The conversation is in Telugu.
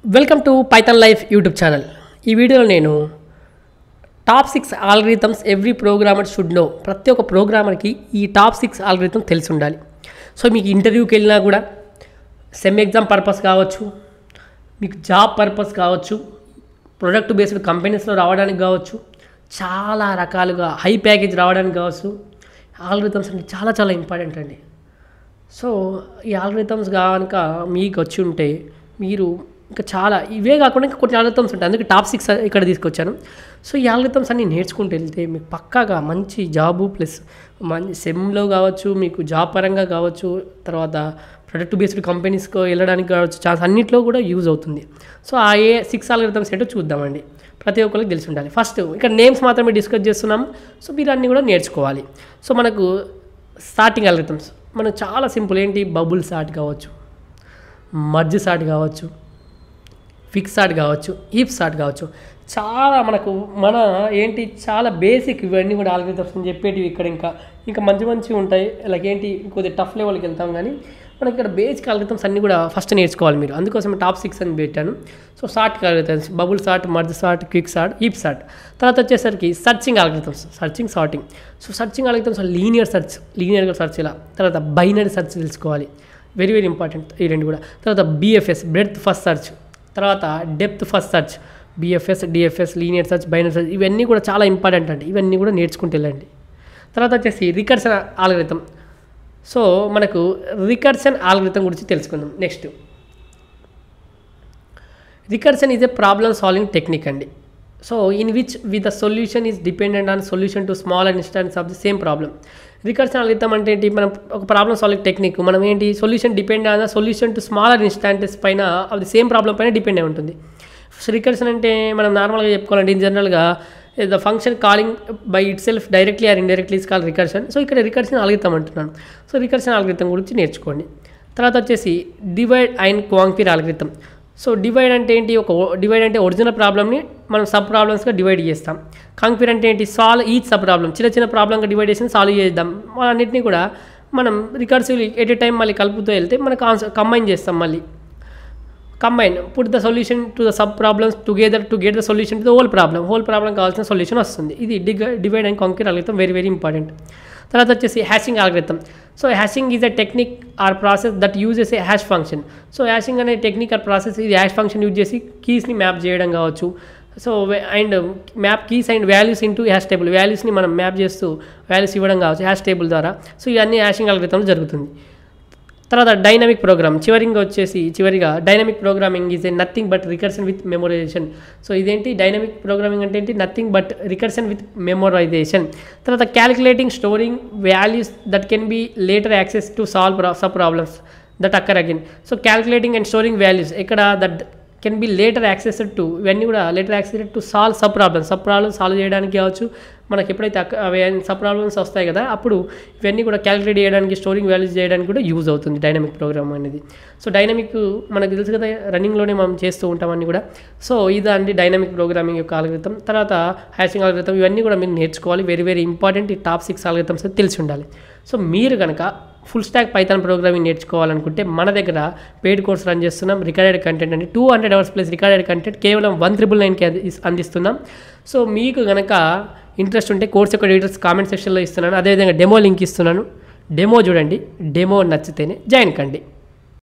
Welcome to Python life YouTube channel. ఈ వీడియోలో నేను top 6 algorithms every programmer should know. ప్రతి ఒక్క ప్రోగ్రామర్కి ఈ టాప్ 6 ఆల్గరిథమ్ తెలిసి ఉండాలి. సో మీకు ఇంటర్వ్యూకి వెళ్ళినా కూడా, సెమ్ ఎగ్జామ్ పర్పస్ కావచ్చు, మీకు జాబ్ పర్పస్ కావచ్చు, ప్రొడక్ట్ బేస్డ్ కంపెనీస్లో రావడానికి కావచ్చు, చాలా రకాలుగా హై ప్యాకేజ్ రావడానికి కావచ్చు, ఆల్గరిథమ్స్ అంటే చాలా చాలా ఇంపార్టెంట్ అండి. సో ఈ ఆల్గరిథమ్స్ కనుక మీకు వచ్చి ఉంటే మీరు ఇంకా చాలా ఇవే కాకుండా ఇంకా కొన్ని ఆల్గరిథమ్స్ ఉంటాయి. అందుకే టాప్ 6 ఇక్కడ తీసుకొచ్చాను. సో ఈ ఆల్గరిథమ్స్ అన్ని నేర్చుకుంటూ వెళ్తే మీకు పక్కాగా మంచి జాబు ప్లస్ మంచి సెమ్లో కావచ్చు, మీకు జాబ్ పరంగా కావచ్చు, తర్వాత ప్రొడక్ట్ బేస్డ్ కంపెనీస్కి వెళ్ళడానికి కావచ్చు, ఛాన్స్ అన్నింటిలో కూడా యూజ్ అవుతుంది. సో ఆ 6 ఆల్గరిథమ్స్ ఏంటో చూద్దామండి. ప్రతి ఒక్కరికి తెలిసి ఉండాలి. ఫస్ట్ ఇక్కడ నేమ్స్ మాత్రమే డిస్కస్ చేస్తున్నాము. సో మీరు అన్నీ కూడా నేర్చుకోవాలి. సో మనకు స్టార్టింగ్ ఆల్గరిథమ్స్ మనకు చాలా సింపుల్. ఏంటి, బబుల్ సార్ట్ కావచ్చు, మర్జ్ సార్ట్ కావచ్చు, ఫిక్స్ సార్ట్ కావచ్చు, హీప్ సార్ట్ కావచ్చు, చాలా చాలా బేసిక్ ఇవన్నీ కూడా ఆల్గరిథమ్స్ అని చెప్పేటివి. ఇక్కడ ఇంకా మంచి ఉంటాయి. లైక్ ఏంటి, కొద్దిగా టఫ్ లెవెల్కి వెళ్తాం, కానీ మనకి ఇక్కడ బేసిక్ ఆల్గరిథమ్స్ అన్నీ కూడా ఫస్ట్ నేర్చుకోవాలి మీరు. అందుకోసం టాప్ 6 అని పెట్టాను. So sort algorithms bubble sort, merge sort, quick sort, heap sort. తర్వాత వచ్చేసరికి searching algorithms, sorting. So searching algorithms లీనియర్గా సర్చ్ ఇలా. తర్వాత బైనరీ సర్చ్ తెలుసుకోవాలి, వెరీ వెరీ ఇంపార్టెంట్ ఈ రెండు కూడా. తర్వాత BFS బ్రెడ్త్ ఫస్ట్ సర్చ్, తర్వాత depth first search, BFS, DFS, linear search, binary search, ఇవన్నీ కూడా చాలా ఇంపార్టెంట్ అండి. ఇవన్నీ కూడా నేర్చుకుంటూ వెళ్ళండి. తర్వాత వచ్చేసి రికర్షన్ ఆల్గరిథమ్. సో మనకు రికర్షన్ ఆల్గరిథమ్ గురించి తెలుసుకుందాం. Next, recursion is a problem solving technique అండి. So in which with the solution is dependent on solution to small and instance of the same problem. Recursion algorithm అంటే ఏంటి, మనం ఒక ప్రాబ్లమ్ సాల్వింగ్ టెక్నిక్, మనం ఏంటి solution depend on the solution to smaller instances పైన ఆఫ్ ది సేమ్ ప్రాబ్లమ్ పైన డిపెండ్ అయి ఉంటుంది. రికర్షన్ అంటే మనం నార్మల్గా చెప్పుకోవాలంటే ఇన్ జనరల్గా the function calling by it self directly or indirectly is call recursion. So ఇక్కడ రికర్షన్ ఆల్గరిథమ్ అంటున్నాను. సో రికర్షన్ ఆల్గరిథమ్ గురించి నేర్చుకోండి. తర్వాత వచ్చేసి divide and conquer algorithm. So divide అంటే ఏంటి, డివైడ్ అంటే ఒరిజినల్ ప్రాబ్లమ్ని మనం సబ్ ప్రాబ్లమ్స్గా డివైడ్ చేస్తాం. కాంక్వెర్ అంటే ఏంటి, సాల్వ్ ఈచ్ సబ్ ప్రాబ్లమ్, చిన్న ప్రాబ్లంగా డివైడ్ చేసి సాల్వ్ చేద్దాం. అన్నింటినీ కూడా మనం రికర్సివ్లీ ఎట్ ఏ టైం మళ్ళీ కలుపుతూ వెళ్తే మనకు కంబైన్ చేస్తాం. మళ్ళీ combine put the solution to the sub problems together to get the solution to the whole problem కావాల్సిన సొల్యూషన్ వస్తుంది. ఇది divide and conquer algorithm, very very important. తర్వాత వచ్చేసి hashing algorithm. So hashing is a technique or process that uses a hash function. So hashing అనే టెక్నిక్ ఆర్ ప్రాసెస్ ఇది హ్యాష్ ఫంక్షన్ యూజ్ చేసి కీస్ని మ్యాప్ చేయడం కావచ్చు. So and map keys and values into hash table, వాల్యూస్ని మనం మ్యాప్ చేస్తూ వాల్యూస్ ఇవ్వడం కావచ్చు హ్యాష్ టేబుల్ ద్వారా. సో ఇవన్నీ హ్యాషింగ్ ఆల్గరిథంలో జరుగుతుంది. తర్వాత డైనమిక్ ప్రోగ్రామ్, చివరిగా dynamic programming is a nothing but recursion with memorization. So ఇదేంటి డైనమిక్ ప్రోగ్రామింగ్ అంటే ఏంటి, nothing but recursion with memorization. తర్వాత calculating storing values that can be later access to solve sub problems that occur again. So calculating and storing values ఇక్కడ that can be later accessed to, ఇవన్నీ కూడా later accessed to solve sub problems solve చేయడానికి కావచ్చు. మనకి ఎప్పుడైతే అవి సబ్ ప్రాబ్లమ్స్ వస్తాయి కదా, అప్పుడు ఇవన్నీ కూడా క్యాలిక్యులేట్ చేయడానికి, స్టోరింగ్ వాల్యూస్ చేయడానికి కూడా యూజ్ అవుతుంది డైనమిక్ ప్రోగ్రామ్ అనేది. సో డైనమిక్ మనకు తెలుసు కదా, రన్నింగ్లోనే మనం చేస్తూ ఉంటాం అన్నీ కూడా. సో ఇదండి డైనమిక్ ప్రోగ్రామింగ్ యొక్క ఆల్గరిథం. తర్వాత హ్యాషింగ్ ఆల్గరిథం, ఇవన్నీ కూడా మీరు నేర్చుకోవాలి. Very very important. ఈ టాప్ 6 ఆల్గరిథమ్స్ తెలిసి ఉండాలి. సో మీరు కనుక ఫుల్ స్టాక్ పైథాన్ ప్రోగ్రామింగ్ నేర్చుకోవాలనుకుంటే మన దగ్గర పెయిడ్ కోర్స్ రన్ చేస్తున్నాం. రికార్డెడ్ కంటెంట్ అండి, 200 hours ప్లస్ రికార్డెడ్ కంటెంట్ కేవలం 1999కి అందిస్తున్నాం. సో మీకు కనుక ఇంట్రెస్ట్ ఉంటే కోర్స్ యొక్క డీటెయిల్స్ కామెంట్ సెక్షన్లో ఇస్తున్నాను. అదేవిధంగా డెమో లింక్ ఇస్తున్నాను. డెమో చూడండి, డెమో నచ్చితేనే జాయిన్ కండి.